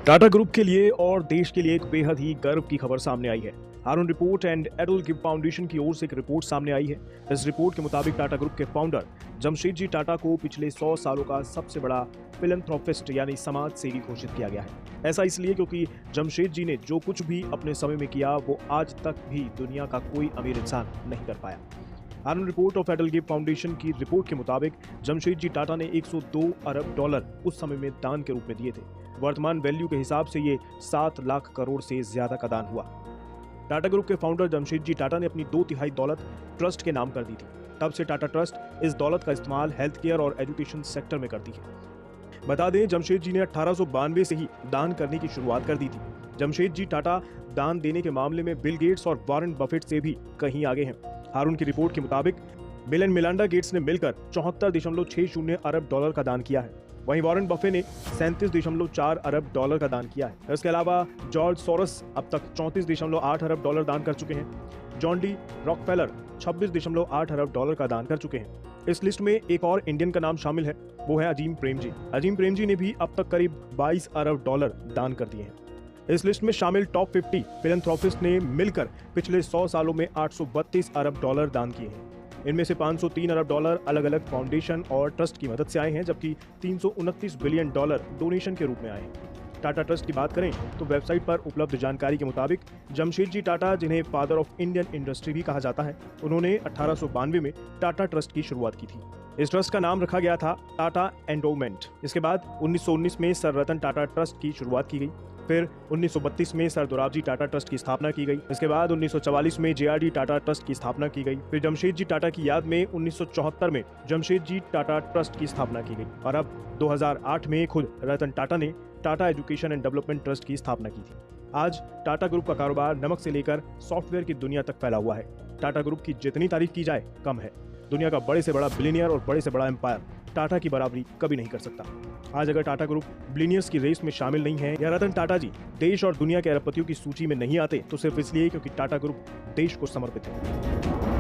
Tata group के लिए और देश के लिए एक बेहद ही गर्व की खबर सामने आई है। हारून रिपोर्ट एंड एडल गिव फाउंडेशन की ओर से एक रिपोर्ट सामने आई है। इस रिपोर्ट के मुताबिक टाटा ग्रुप के फाउंडर जमशेदजी टाटा को पिछले 100 सालों का सबसे बड़ा फिलैंथ्रोपिस्ट यानी समाज सेवी घोषित किया गया है। ऐसा इसलिए क्योंकि जमशेदजी ने जो कुछ भी अपने समय में किया वो आज तक भी दुनिया का कोई अमीर इंसान नहीं कर पाया। हारून रिपोर्ट ऑफ एडल गिव फाउंडेशन की रिपोर्ट के मुताबिक जमशेदजी टाटा ने 102 अरब डॉलर उस समय में दान के रूप में दिए थे। वर्तमान वैल्यू के हिसाब से ये 7 लाख करोड़ से ज्यादा का दान हुआ। टाटा ग्रुप के फाउंडर जमशेदजी टाटा ने अपनी 2/3 दौलत ट्रस्ट के नाम कर दी थी। तब से टाटा ट्रस्ट इस दौलत का इस्तेमाल हेल्थ केयर और एजुकेशन सेक्टर में करती है। बता दें, जमशेदजी ने 1892 से ही दान करने की शुरुआत कर दी थी। जमशेदजी टाटा दान देने के मामले में बिल गेट्स और वॉरेन बफेट से भी कहीं आगे हैं। हारून की रिपोर्ट के मुताबिक बिल एंड मिलांडा गेट्स ने मिलकर 74.60 अरब डॉलर का दान किया है। वहीं वॉरेन बफे ने 37.4 अरब डॉलर का दान किया है। इसके अलावा जॉर्ज सोरोस अब तक 34.8 अरब डॉलर दान कर चुके हैं। जॉन डी रॉकफेलर 26.8 अरब डॉलर का दान कर चुके हैं। इस लिस्ट में एक और इंडियन का नाम शामिल है, वो है अजीम प्रेमजी। अजीम प्रेमजी ने भी अब तक करीब 22 अरब डॉलर दान कर दिए हैं। इस लिस्ट में शामिल टॉप 50 फिलैंथ्रोपिस्ट ने मिलकर पिछले 100 सालों में 832 अरब डॉलर दान किए हैं। इनमें से 503 अरब डॉलर अलग अलग फाउंडेशन और ट्रस्ट की मदद से आए हैं, जबकि 329 बिलियन डॉलर डोनेशन के रूप में आए हैं। टाटा ट्रस्ट की बात करें तो वेबसाइट पर उपलब्ध जानकारी के मुताबिक जमशेदजी टाटा, जिन्हें फादर ऑफ इंडियन इंडस्ट्री भी कहा जाता है, उन्होंने 1892 में टाटा ट्रस्ट की शुरुआत की थी। इस ट्रस्ट का नाम रखा गया था टाटा एंडोमेंट। इसके बाद 1919 में सर रतन टाटा ट्रस्ट की शुरुआत की गई। फिर 1932 में सर दोराबजी टाटा ट्रस्ट की स्थापना की गई। इसके बाद 1944 में जेआरडी टाटा ट्रस्ट की स्थापना की गई। फिर जमशेदजी टाटा की याद में 1974 में जमशेदजी टाटा ट्रस्ट की स्थापना की गई और अब 2008 में खुद रतन टाटा ने Tata education and development trust की स्थापना की थी। आज टाटा ग्रुप का कारोबार नमक से लेकर सॉफ्टवेयर की दुनिया तक फैला हुआ है। टाटा ग्रुप की जितनी तारीफ की जाए कम है। दुनिया का बड़े से बड़ा बिलियनियर और बड़े से बड़ा एम्पायर टाटा की बराबरी कभी नहीं कर सकता। आज अगर टाटा ग्रुप बिलियनियर्स की रेस में शामिल नहीं है या रतन टाटा जी देश और दुनिया के अरबपतियों की सूची में नहीं आते तो सिर्फ इसलिए क्योंकि टाटा ग्रुप देश को समर्पित है।